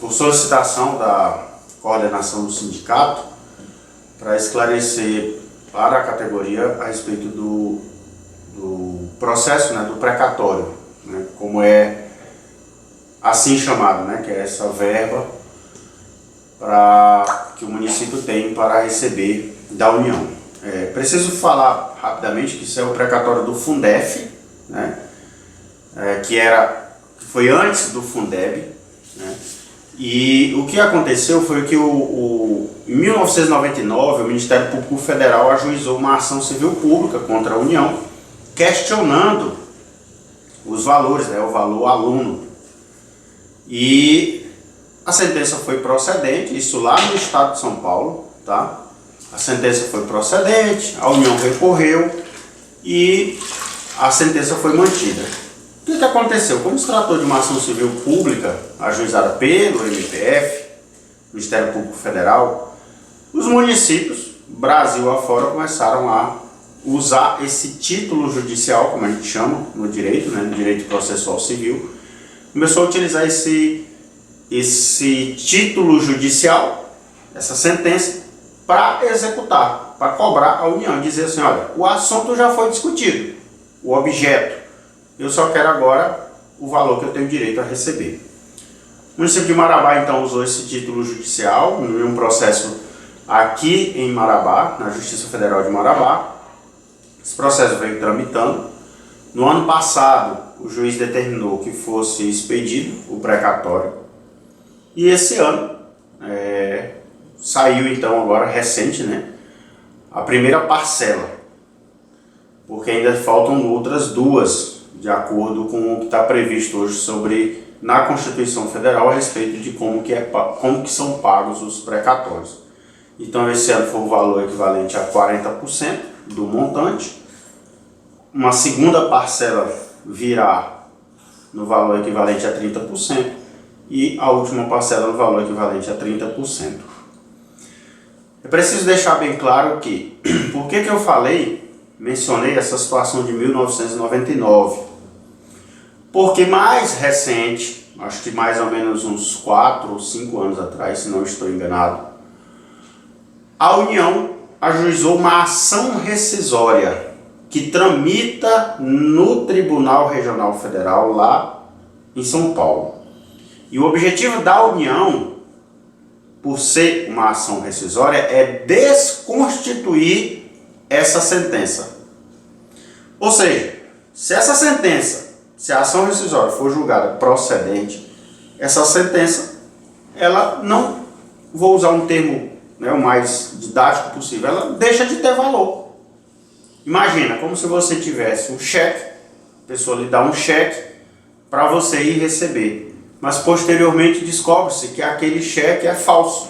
por solicitação da coordenação do sindicato, para esclarecer para a categoria a respeito do processo, né, do precatório, né, como é assim chamado, né, que é essa verba que o município tem para receber da União. Preciso falar rapidamente que isso é o precatório do Fundef, né, que foi antes do Fundeb, né, e o que aconteceu foi que em 1999 o Ministério Público Federal ajuizou uma ação civil pública contra a União, questionando os valores, né, o valor aluno. E a sentença foi procedente, isso lá no estado de São Paulo, tá? A sentença foi procedente, a União recorreu e a sentença foi mantida. O que aconteceu? Como se tratou de uma ação civil pública ajuizada pelo MPF, Ministério Público Federal, os municípios, Brasil afora, começaram a usar esse título judicial, como a gente chama no direito, né, no direito processual civil, começou a utilizar esse título judicial, essa sentença, para executar, para cobrar a União, dizer assim, olha, o assunto já foi discutido, o objeto, eu só quero agora o valor que eu tenho direito a receber. O município de Marabá, então, usou esse título judicial em um processo aqui em Marabá, na Justiça Federal de Marabá. Esse processo veio tramitando. No ano passado, o juiz determinou que fosse expedido o precatório. E esse ano, saiu então agora, recente, né, a primeira parcela. Porque ainda faltam outras duas, de acordo com o que está previsto hoje na Constituição Federal a respeito de como que são pagos os precatórios. Então esse ano foi o valor equivalente a 40% do montante. Uma segunda parcela virá no valor equivalente a 30% e a última parcela no valor equivalente a 30%. É preciso deixar bem claro que, por que eu mencionei essa situação de 1999? Porque mais recente, acho que mais ou menos uns 4 ou 5 anos atrás, se não estou enganado, a União ajuizou uma ação rescisória que tramita no Tribunal Regional Federal lá em São Paulo. E o objetivo da União, por ser uma ação rescisória, é desconstituir essa sentença. Ou seja, se a ação rescisória for julgada procedente, essa sentença, ela não, vou usar um termo, né, o mais didático possível, ela deixa de ter valor. Imagina, como se você tivesse um cheque, a pessoa lhe dá um cheque para você ir receber, mas posteriormente descobre-se que aquele cheque é falso,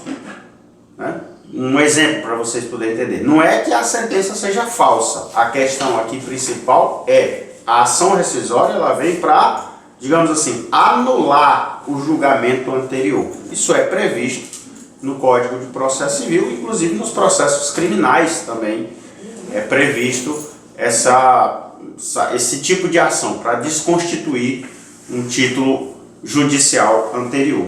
né? Um exemplo para vocês poderem entender. Não é que a sentença seja falsa, a questão aqui principal é a ação rescisória, ela vem para, digamos assim, anular o julgamento anterior. Isso é previsto no Código de Processo Civil, inclusive nos processos criminais também é previsto esse tipo de ação para desconstituir um título judicial anterior.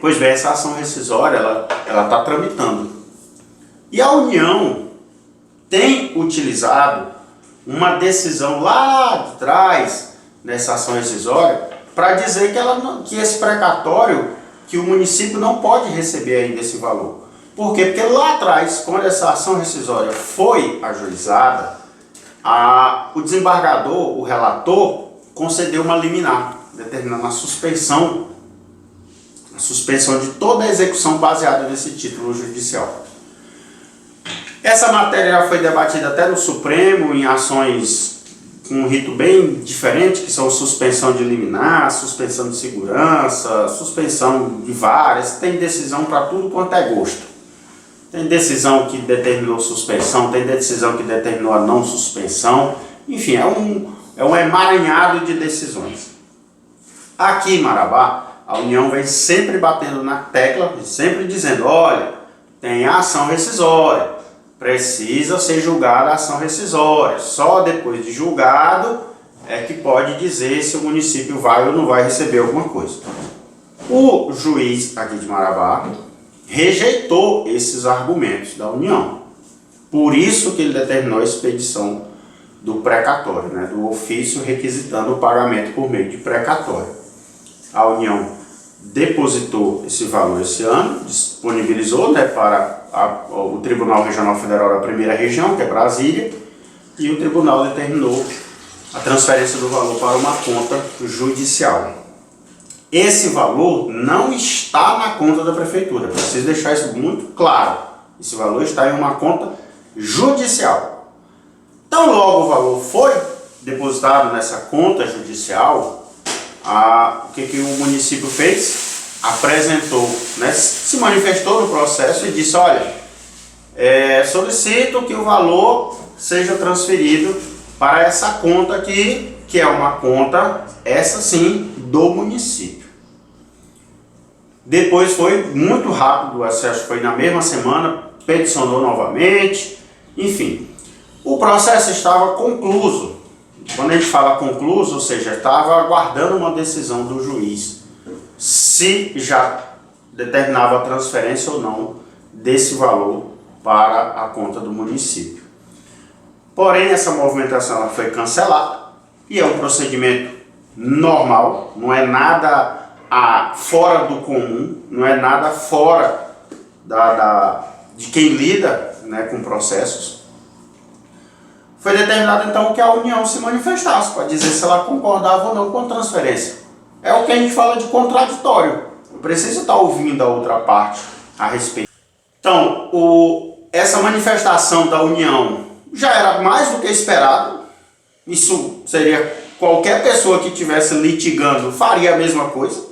Pois bem, essa ação rescisória ela está tramitando. E a União tem utilizado uma decisão lá de trás nessa ação rescisória para dizer que esse precatório, que o município não pode receber ainda esse valor. Por quê? Porque lá atrás, quando essa ação rescisória foi ajuizada, o desembargador, o relator, concedeu uma liminar, determinando a suspensão de toda a execução baseada nesse título judicial. Essa matéria já foi debatida até no Supremo, em ações com um rito bem diferente, que são suspensão de liminar, suspensão de segurança, suspensão de várias, tem decisão para tudo quanto é gosto. Tem decisão que determinou suspensão, tem decisão que determinou a não suspensão, enfim, é um emaranhado de decisões. Aqui em Marabá, a União vem sempre batendo na tecla, sempre dizendo, olha, tem a ação rescisória, precisa ser julgada a ação rescisória, só depois de julgado é que pode dizer se o município vai ou não vai receber alguma coisa. O juiz aqui de Marabá rejeitou esses argumentos da União. Por isso que ele determinou a expedição do precatório, né, do ofício requisitando o pagamento por meio de precatório. A União depositou esse valor esse ano, disponibilizou, né, para o Tribunal Regional Federal da Primeira Região, que é Brasília, e o tribunal determinou a transferência do valor para uma conta judicial. Esse valor não está na conta da prefeitura, preciso deixar isso muito claro. Esse valor está em uma conta judicial. Então, logo o valor foi depositado nessa conta judicial, o que o município fez? Apresentou, né, se manifestou no processo e disse, olha, solicito que o valor seja transferido para essa conta aqui, que é uma conta, essa sim, do município. Depois foi muito rápido o acesso, foi na mesma semana, peticionou novamente, enfim. O processo estava concluso. Quando a gente fala concluso, ou seja, estava aguardando uma decisão do juiz, se já determinava a transferência ou não desse valor para a conta do município. Porém, essa movimentação ela foi cancelada e é um procedimento normal, não é nada fora do comum, não é nada fora de quem lida, né, com processos. Foi determinado então que a União se manifestasse para dizer se ela concordava ou não com a transferência. É o que a gente fala de contraditório. Eu preciso estar ouvindo a outra parte a respeito. Então, essa manifestação da União já era mais do que esperado. Isso seria qualquer pessoa que estivesse litigando faria a mesma coisa.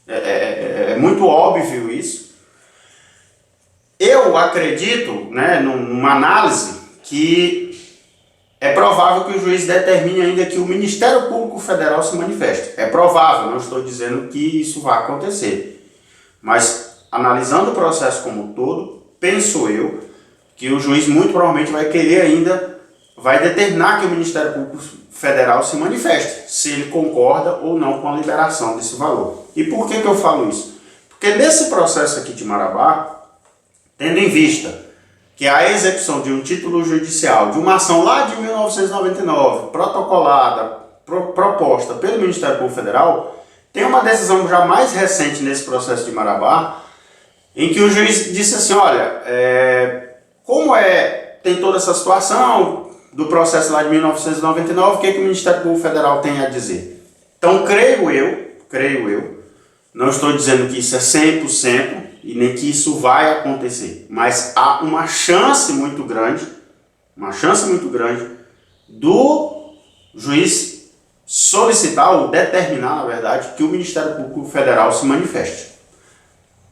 É muito óbvio isso. Eu acredito, né, numa análise, que é provável que o juiz determine ainda que o Ministério Público Federal se manifeste. É provável, não estou dizendo que isso vai acontecer. Mas, analisando o processo como um todo, penso eu que o juiz muito provavelmente vai querer ainda, vai determinar que o Ministério Público Federal se manifeste, se ele concorda ou não com a liberação desse valor. E por que eu falo isso? Porque nesse processo aqui de Marabá, tendo em vista que a execução de um título judicial, de uma ação lá de 1999, protocolada, proposta pelo Ministério Público Federal, tem uma decisão já mais recente nesse processo de Marabá, em que o juiz disse assim, olha, tem toda essa situação do processo lá de 1999, o que o Ministério Público Federal tem a dizer? Então, creio eu, não estou dizendo que isso é 100%, e nem que isso vai acontecer, mas há uma chance muito grande do juiz solicitar ou determinar, na verdade, que o Ministério Público Federal se manifeste.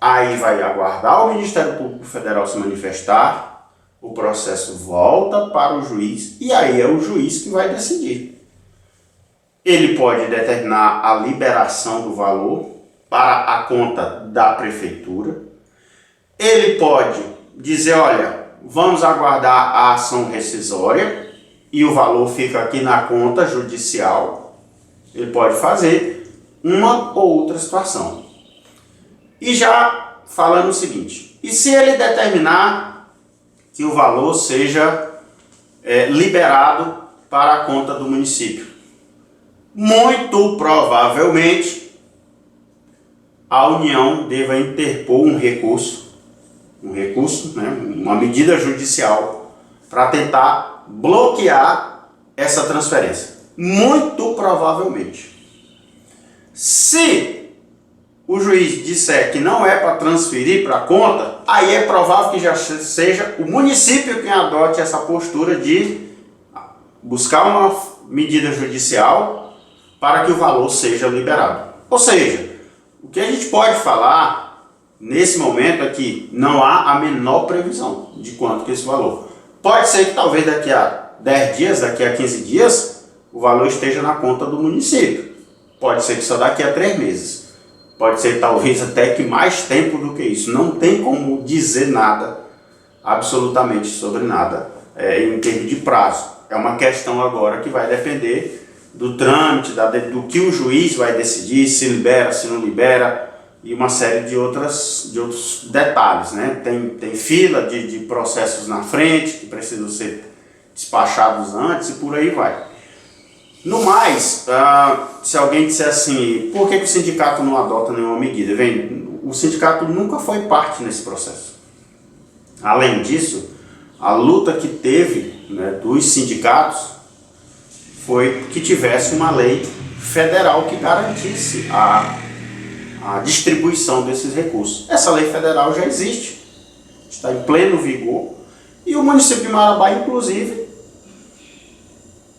Aí vai aguardar o Ministério Público Federal se manifestar, o processo volta para o juiz e aí é o juiz que vai decidir. Ele pode determinar a liberação do valor para a conta da prefeitura. Ele pode dizer, olha, vamos aguardar a ação rescisória e o valor fica aqui na conta judicial. Ele pode fazer uma ou outra situação. E já falando o seguinte, e se ele determinar que o valor seja liberado para a conta do município? Muito provavelmente a União deva interpor um recurso, né, uma medida judicial para tentar bloquear essa transferência. Muito provavelmente. Se o juiz disser que não é para transferir para a conta, aí é provável que já seja o município quem adote essa postura de buscar uma medida judicial para que o valor seja liberado. Ou seja, o que a gente pode falar nesse momento é que não há a menor previsão de quanto que esse valor. Pode ser que talvez daqui a 10 dias, daqui a 15 dias, o valor esteja na conta do município. Pode ser que só daqui a 3 meses. Pode ser talvez até que mais tempo do que isso. Não tem como dizer nada, absolutamente sobre nada, em termos de prazo. É uma questão agora que vai depender do trâmite, do que o juiz vai decidir, se libera, se não libera, e uma série de outros detalhes, né? Tem fila de processos na frente que precisam ser despachados antes e por aí vai. No mais, se alguém disser assim, por que o sindicato não adota nenhuma medida? Vem, o sindicato nunca foi parte nesse processo. Além disso, a luta que teve, né, dos sindicatos foi que tivesse uma lei federal que garantisse a distribuição desses recursos. Essa lei federal já existe, está em pleno vigor, e o município de Marabá, inclusive,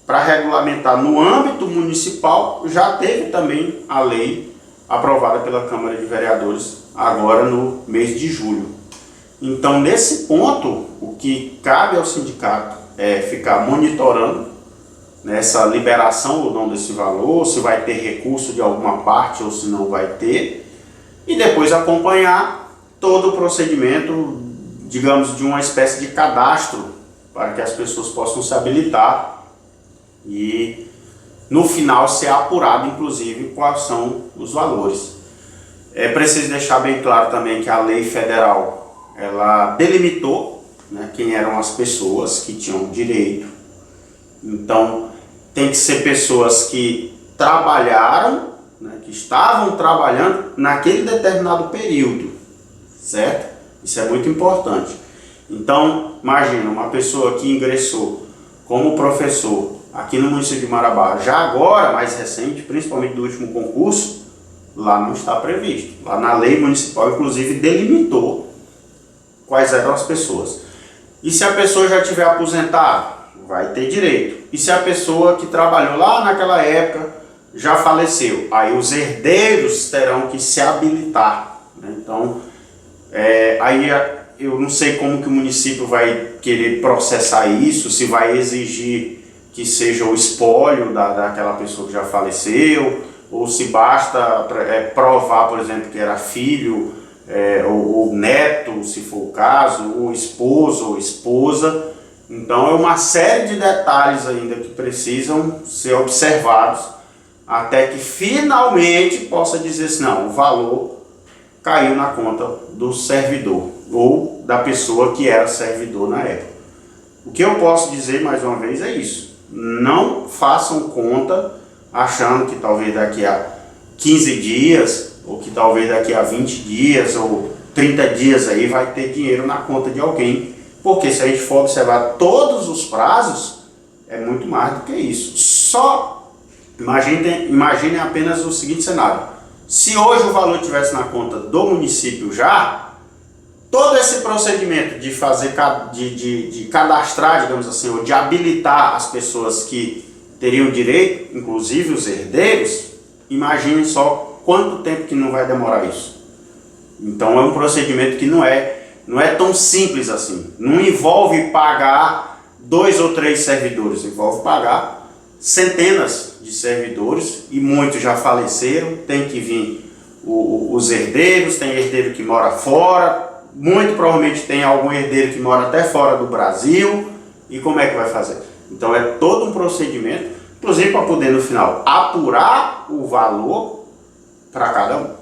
para regulamentar no âmbito municipal, já teve também a lei aprovada pela Câmara de Vereadores agora no mês de julho. Então, nesse ponto, o que cabe ao sindicato é ficar monitorando nessa liberação ou não desse valor, se vai ter recurso de alguma parte ou se não vai ter, e depois acompanhar todo o procedimento, digamos, de uma espécie de cadastro para que as pessoas possam se habilitar e no final ser apurado, inclusive, quais são os valores. É preciso deixar bem claro também que a lei federal, ela delimitou, né, quem eram as pessoas que tinham direito. Então, tem que ser pessoas que trabalharam, né, que estavam trabalhando naquele determinado período, certo? Isso é muito importante. Então, imagina uma pessoa que ingressou como professor aqui no município de Marabá, já agora, mais recente, principalmente do último concurso, lá não está previsto. Lá na lei municipal, inclusive, delimitou quais eram as pessoas. E se a pessoa já tiver aposentada, vai ter direito. E se a pessoa que trabalhou lá naquela época já faleceu, aí os herdeiros terão que se habilitar, né? Então, aí eu não sei como que o município vai querer processar isso, se vai exigir que seja o espólio daquela pessoa que já faleceu, ou se basta provar, por exemplo, que era filho ou neto, se for o caso, ou esposo ou esposa. Então é uma série de detalhes ainda que precisam ser observados até que finalmente possa dizer assim, não, o valor caiu na conta do servidor ou da pessoa que era servidor na época. O que eu posso dizer mais uma vez é isso: não façam conta achando que talvez daqui a 15 dias ou que talvez daqui a 20 dias ou 30 dias aí vai ter dinheiro na conta de alguém, porque se a gente for observar todos os prazos, é muito mais do que isso. Só imaginem apenas o seguinte cenário: se hoje o valor estivesse na conta do município já, todo esse procedimento de fazer, de cadastrar, digamos assim, ou de habilitar as pessoas que teriam direito, inclusive os herdeiros, imaginem só quanto tempo que não vai demorar isso. Então é um procedimento que não é tão simples assim. Não envolve pagar 2 ou 3 servidores, envolve pagar centenas de servidores, e muitos já faleceram. Tem que vir os herdeiros, tem herdeiro que mora fora, muito provavelmente tem algum herdeiro que mora até fora do Brasil. E como é que vai fazer? Então é todo um procedimento, inclusive para poder no final apurar o valor para cada um.